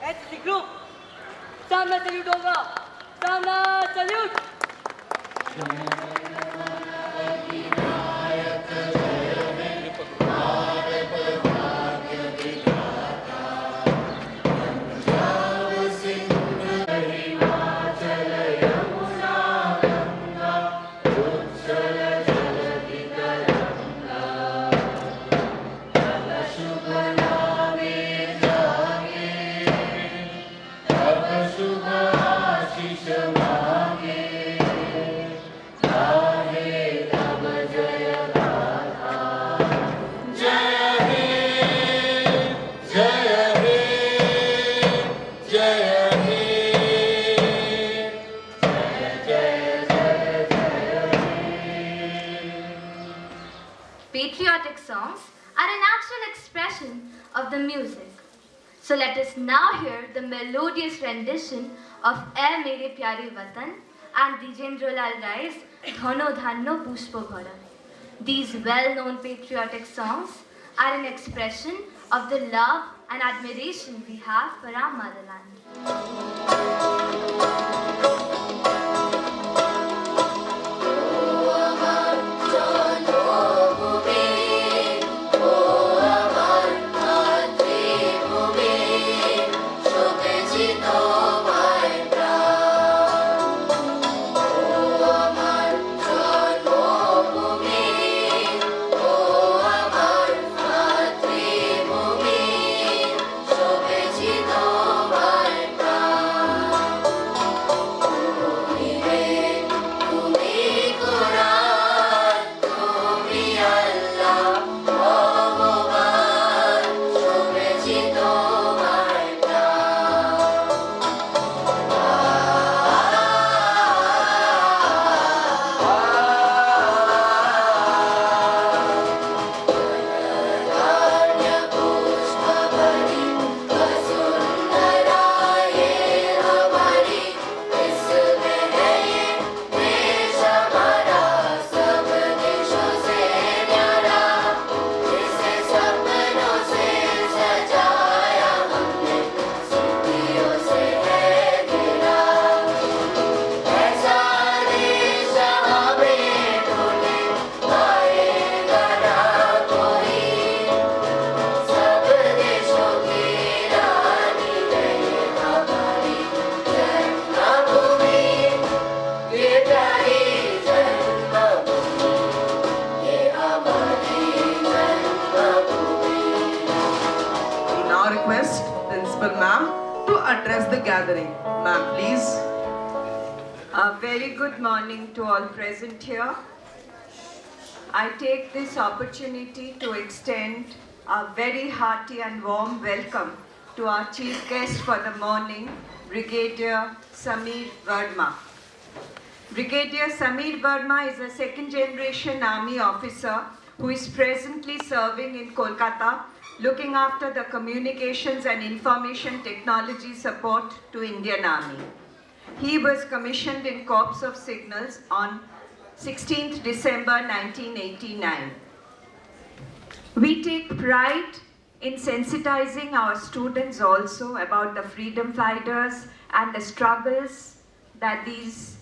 HC group, सामना salute होगा, सामना salute. Patriotic songs are a natural expression of the music. So let us now hear the melodious rendition of "Ae Mere Pyare Watan" and Dijendra Lal Rai's "Dhano Dhanno Pushpo Bhara." These well-known patriotic songs are an expression of the love and admiration we have for our motherland. Address the gathering. Ma'am, please. A very good morning to all present here. I take this opportunity to extend a very hearty and warm welcome to our chief guest for the morning, Brigadier Sameer Verma. Brigadier Sameer Verma is a second-generation army officer who is presently serving in Kolkata, looking after the communications and information technology support to Indian Army. He was commissioned in Corps of Signals on 16th December 1989. We take pride in sensitizing our students also about the freedom fighters and the struggles that these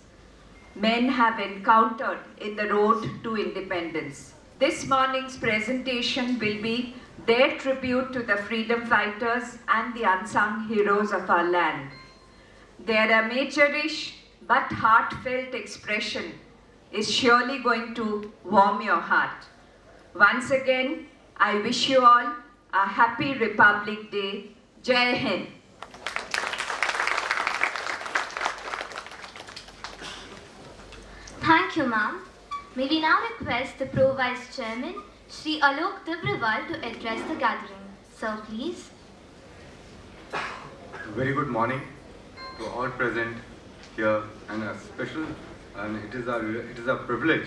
men have encountered in the road to independence. This morning's presentation will be their tribute to the freedom fighters and the unsung heroes of our land. Their amateurish but heartfelt expression is surely going to warm your heart. Once again, I wish you all a happy Republic Day. Jai Hind. Thank you, ma'am. May we now request the Pro Vice Chairman, Shri Alok Tibrewal, to address the gathering. Sir, please. Very good morning to all present here, and a special, and it is a privilege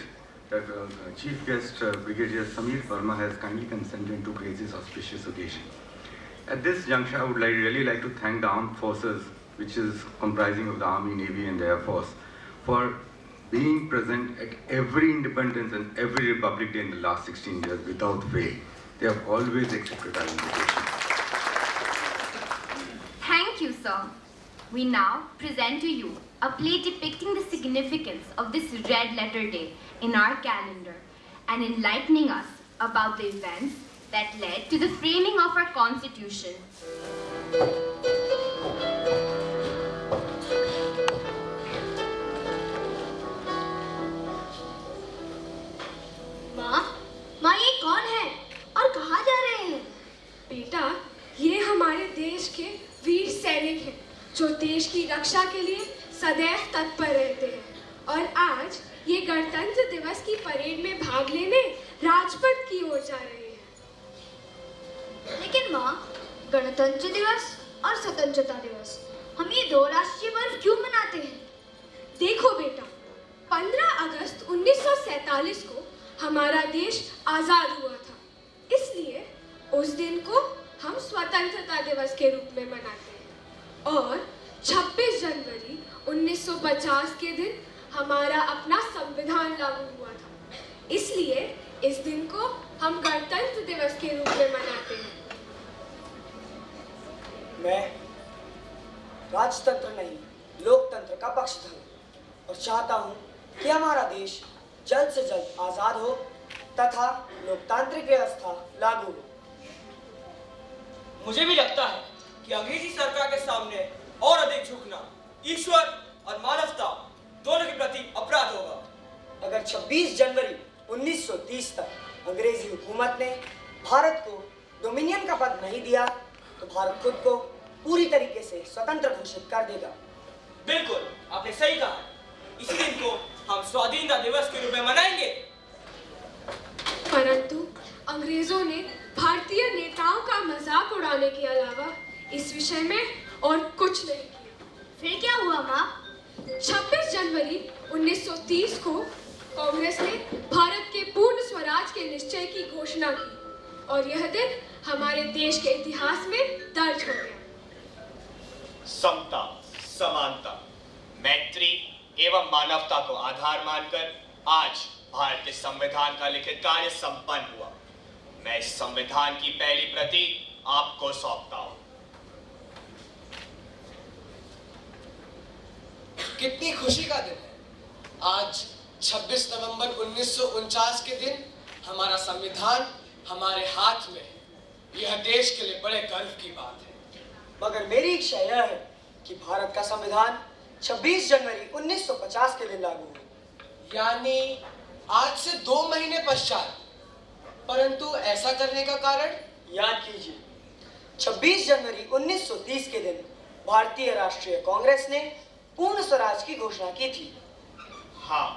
that Chief Guest Brigadier Sameer Verma has kindly consented to grace this auspicious occasion. At this juncture, I would really like to thank the armed forces, which is comprising of the Army, Navy, and the Air Force, for being present at every Independence and every Republic Day in the last 16 years without fail. They have always accepted our invitation. Thank you, sir. We now present to you a play depicting the significance of this red letter day in our calendar and enlightening us about the events that led to the framing of our constitution. माँ ये कौन है और कहाँ जा रहे हैं? बेटा, ये हमारे देश के वीर सैनिक हैं जो देश की रक्षा के लिए सदैव तत्पर रहते हैं और आज ये गणतंत्र दिवस की परेड में भाग लेने राजपथ की ओर जा रहे हैं। लेकिन माँ, गणतंत्र दिवस और स्वतंत्रता दिवस हम ये दो राष्ट्रीय पर्व क्यों मनाते हैं? देखो बेटा, 15 अगस्त 1947 को हमारा देश आजाद हुआ था, इसलिए उस दिन को हम स्वतंत्रता दिवस के रूप में मनाते हैं और 26 जनवरी 1950 के दिन हमारा अपना संविधान लागू हुआ था, इसलिए इस दिन को हम गणतंत्र दिवस के रूप में मनाते हैं। मैं राजतंत्र नहीं, लोकतंत्र का पक्षधर हूं और चाहता हूं कि हमारा देश जल्द से जल्द आजाद हो तथा लोकतांत्रिक व्यवस्था लागू हो। मुझे भी लगता है कि अंग्रेजी सरकार के सामने और अधिक झुकना ईश्वर और मानवता दोनों के प्रति अपराध होगा। अगर 26 जनवरी 1930 तक अंग्रेजी हुकूमत ने भारत को डोमिनियन का पद नहीं दिया तो भारत खुद को पूरी तरीके से स्वतंत्र घोषित कर देगा। बिल्कुल, आपने सही कहा है। इसी दिन को हम स्वाधीनता दिवस के रूप में मनाएंगे। परंतु अंग्रेजों ने भारतीय नेताओं का मजाक उड़ाने के अलावा इस विषय में और कुछ नहीं किया। फिर क्या हुआ माँ? 26 जनवरी 1930 को कांग्रेस ने भारत के पूर्ण स्वराज के निश्चय की घोषणा की और यह दिन हमारे देश के इतिहास में दर्ज हो गया। समता, समानता, मैत्री एवं मानवता को आधार मानकर आज भारतीय संविधान का लिखित कार्य संपन्न हुआ। मैं इस संविधान की पहली प्रति आपको सौंपता हूं। कितनी खुशी का दिन है। आज 26 नवंबर 1949 के दिन हमारा संविधान हमारे हाथ में है। यह देश के लिए बड़े गर्व की बात है। मगर मेरी इच्छा यह है कि भारत का संविधान 26 जनवरी 1950 के दिन लागू हो, यानी आज से 2 महीने पश्चात। परंतु ऐसा करने का कारण? याद कीजिए, 26 जनवरी 1930 के दिन भारतीय राष्ट्रीय कांग्रेस ने पूर्ण स्वराज की घोषणा की थी। हाँ,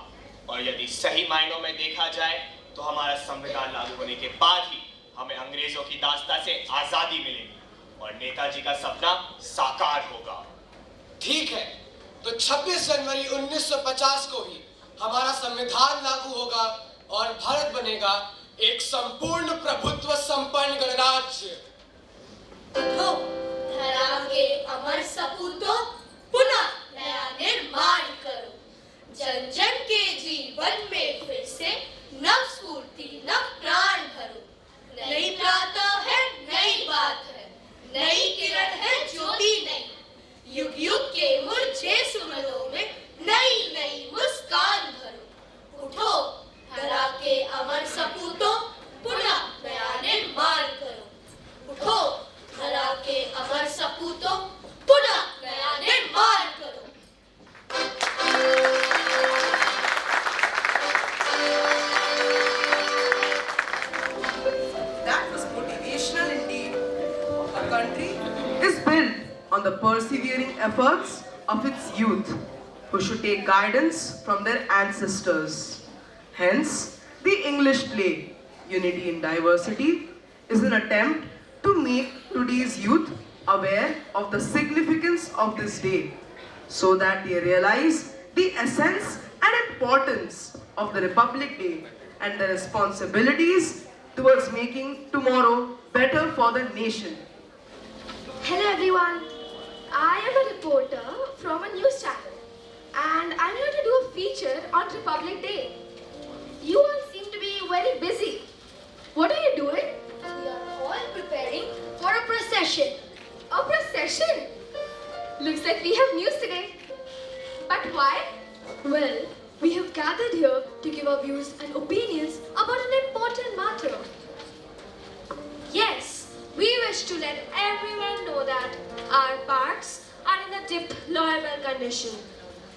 और यदि सही मायनों में देखा जाए तो हमारा संविधान लागू होने के बाद ही हमें अंग्रेजों की दास्ता से आजादी मिलेगी और नेताजी का सपना साकार होगा। ठीक है, तो 26 जनवरी 1950 को ही हमारा संविधान लागू होगा और भारत बनेगा एक संपूर्ण प्रभुत्व संपन्न गणराज्य। उठो, धरा के अमर सपूतों, पुनः नया निर्माण करो। जन जन के जीवन में फिर से नव स्फूर्ति, नव प्राण भरो। नई प्रातः है, नई बात है, नई किरण है, ज्योति नई। युग युग के मुरझे सुमनों में नई नई मुस्कान भरो। उठो, धरा के अमर सपूतों, पुनः नया निर्माण करो। उठो, धरा के अमर सपूतों, पुनः नया निर्माण करो। That was motivational indeed. A country is built on the persevering efforts of its youth, who should take guidance from their ancestors. Hence, the English play, Unity in Diversity, is an attempt to make today's youth aware of the significance of this day, so that they realize the essence and importance of the Republic Day and the responsibilities towards making tomorrow better for the nation. Hello everyone, I am a reporter from a news channel and I'm here to do a feature on Republic Day. You all seem to be very busy. What are you doing? We are all preparing for a procession. A procession? Looks like we have news today. But why? Well, we have gathered here to give our views and opinions about an important matter. Yes, we wish to let everyone know that our parks are in a deplorable condition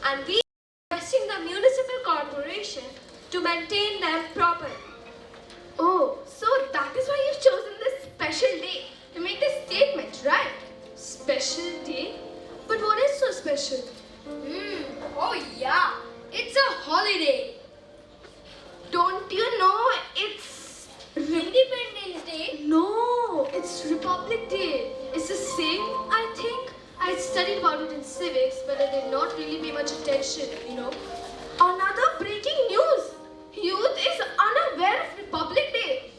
and we are requesting the municipal corporation to maintain them properly. Oh, so that is why you've chosen this special day to make this statement, right? Special day? But what is so special? Oh yeah, it's a holiday. Don't you know it's Independence Day? No, it's Republic Day. It's the same, I think. I studied about it in civics, but I did not really pay much attention, you know. Another breaking news. Youth is unaware of Republic Day.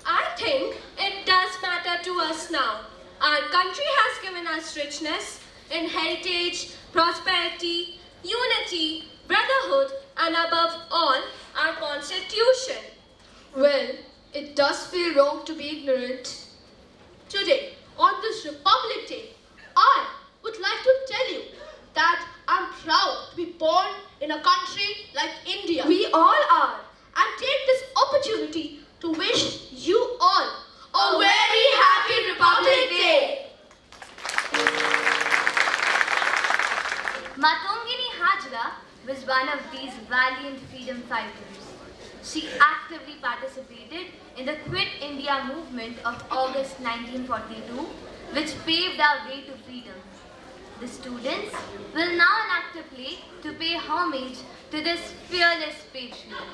I think it does matter to us now. Our country has given us richness in heritage, prosperity, unity, brotherhood, and above all, our constitution. Well, it does feel wrong to be ignorant. Today, on this Republic Day, I would like to tell you that I'm proud to be born in a country like India. We all are. And take this opportunity to wish you all a very happy Republic Day. Matongini Hajra was one of these valiant freedom fighters. She actively participated in the Quit India movement of August 1942, which paved our way to freedom. The students will now enact a play to pay homage to this fearless patriot.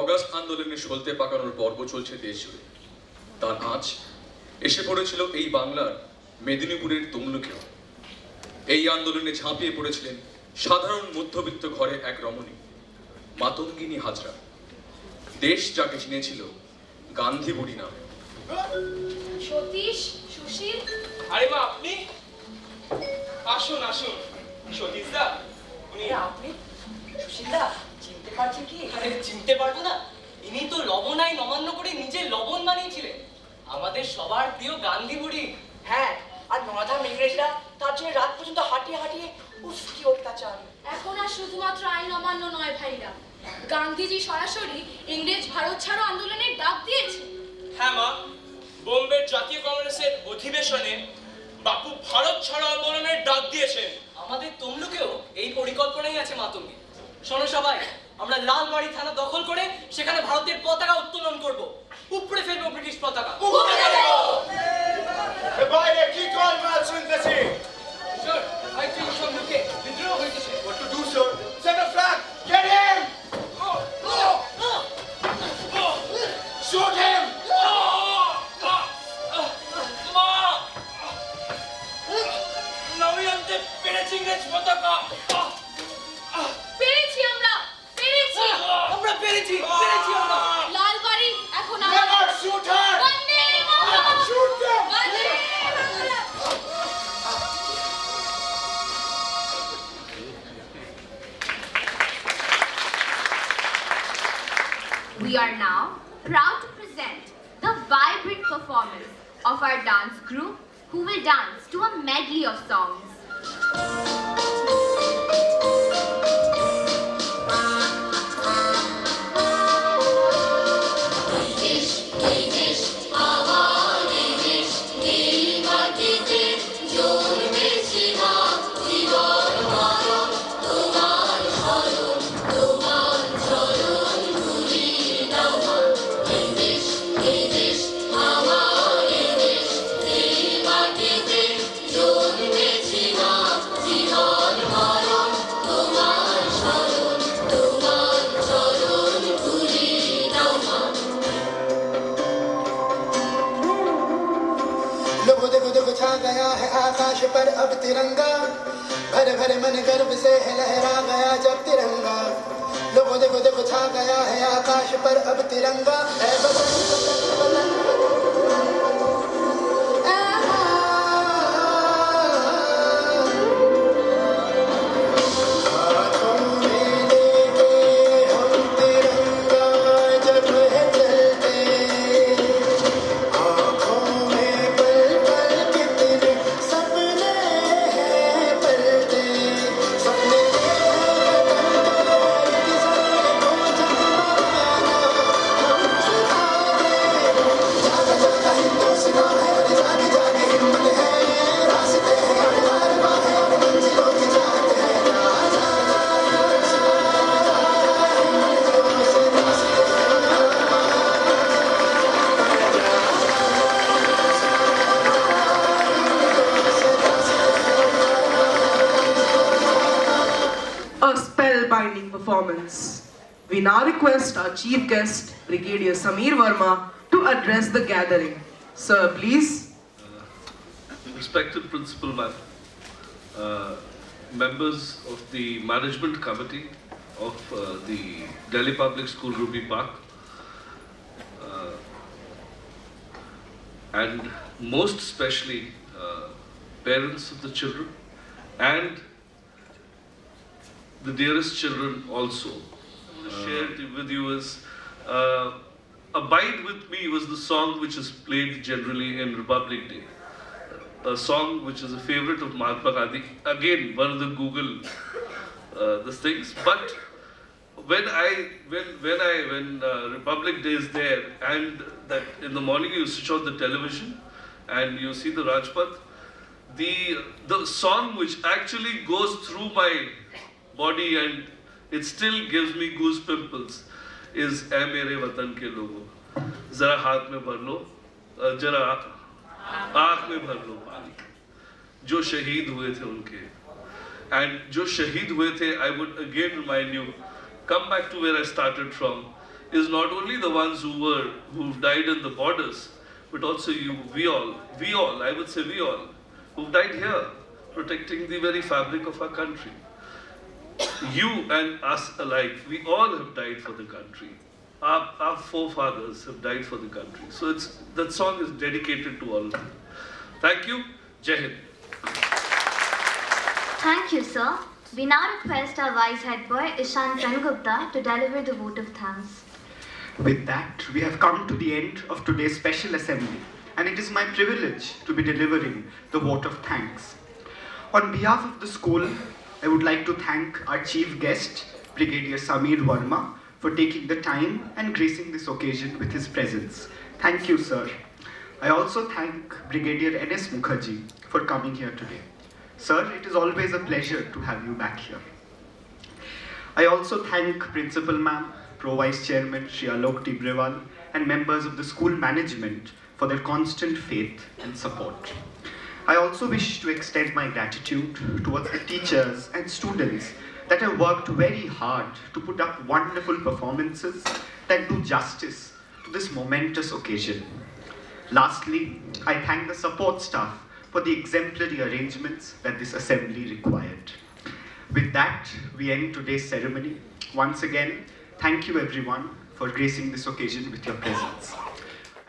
August আন্দোলনের সলতে পাকানোর পর্ব চলছে দেশ জুড়ে। তার আঁচ এসে পড়েছিল এই বাংলার মেদিনীপুরের তমলুকেও। এই আন্দোলনে ঝাঁপিয়ে পড়েছিলেন সাধারণ মধ্যবিত্ত ঘরে এক রমণী মাতঙ্গিনী হাজরা। দেশ যাকে চিনেছিল গান্ধী বুড়ি নামে। সতীশ, সুশীল, আরে মা আপনি আসুন আসুন। সতীশ দা উনি আপনি সুশীলদা চিনতে পারছেন কি? আরে চিনতে পারবো না, ইনি তো লবণাই নবান্ন করে নিজে লবণ বানিয়েছিলেন, আমাদের সবার প্রিয় গান্ধী বুড়ি। হ্যাঁ, আর নরাধম ইংরেজরা তার জন্য রাত পর্যন্ত হাঁটিয়ে হাঁটিয়ে উফ কি অত্যাচার। এখন আর শুধুমাত্র আইন অমান্য নয় ভাইরা, গান্ধীজি সরাসরি ইংরেজ ভারত ছাড়ো আন্দোলনের ডাক দিয়েছে। হ্যাঁ মা, বোম্বের জাতীয় কংগ্রেসের অধিবেশনে বাপু ভারত ছাড়ো আন্দোলনের ডাক দিয়েছেন। আমাদের তমলুকেও এই পরিকল্পনাই আছে মাতঙ্গী। শোনো সবাই, আমরা লালবাড়ি থানা দখল করে সেখানে ভারতের পতাকা উত্তোলন করব, উপরে ফেলবো ব্রিটিশ পতাকা। বাইরে কি গোলমাল শুনতেছি? স্যার, আই থিংক তমলুকে বিদ্রোহ হয়েছে। What to do, sir? Set a flag! Get him! Shoot him! মা, নবী আনতে পেরেছি ইংরেজ পতাকা। পেরেছি আমরা, পেরেছি আমরা পেরেছি পেরেছি আমরা। লালবাড়ি এখন Never shoot her! Vande Mataram! Shoot them! Vande Mataram! We are now proud to present the vibrant performance of our dance group who will dance to a medley of songs. गया है आकाश पर अब तिरंगा, भर भर मन गर्व से है लहरा गया जब तिरंगा। लोगों देखो देखो छा गया है आकाश पर अब तिरंगा है comments. We now request our chief guest, Brigadier Sameer Verma, to address the gathering. Sir, please. Respected Principal Ma'am, members of the Management Committee of the Delhi Public School Ruby Park, and most especially parents of the children and the dearest children also. I want to share with you is Abide With Me was the song which is played generally in Republic Day. A song which is a favorite of Mahatma Gandhi. Again, one of the Google the things. But when Republic Day is there, and that in the morning you switch on the television and you see the Rajpath, the song which actually goes through my body and it still gives me goose pimples is "Ae Mere Watan Ke Logo." Zara haath mein bhar lo, jara आँख में भर लो पानी जो शहीद हुए थे उनके and जो शहीद हुए थे I would again remind you, come back to where I started from, is not only the ones who died in the borders, but also we all, I would say we all, who've died here, protecting the very fabric of our country. You and us alike, we all have died for the country. Our forefathers have died for the country. So that song is dedicated to all of you. Thank you. Jai Hind. Thank you, sir. We now request our Vice Head Boy, Ishan Sengupta, to deliver the vote of thanks. With that, we have come to the end of today's special assembly, and it is my privilege to be delivering the vote of thanks. On behalf of the school, I would like to thank our chief guest, Brigadier Sameer Verma, for taking the time and gracing this occasion with his presence. Thank you, sir. I also thank Brigadier N.S. Mukherjee for coming here today. Sir, it is always a pleasure to have you back here. I also thank Principal Ma'am, Pro Vice Chairman Shri Alok Tibrewal, and members of the school management for their constant faith and support. I also wish to extend my gratitude towards the teachers and students that have worked very hard to put up wonderful performances that do justice to this momentous occasion. Lastly, I thank the support staff for the exemplary arrangements that this assembly required. With that, we end today's ceremony. Once again, thank you everyone for gracing this occasion with your presence.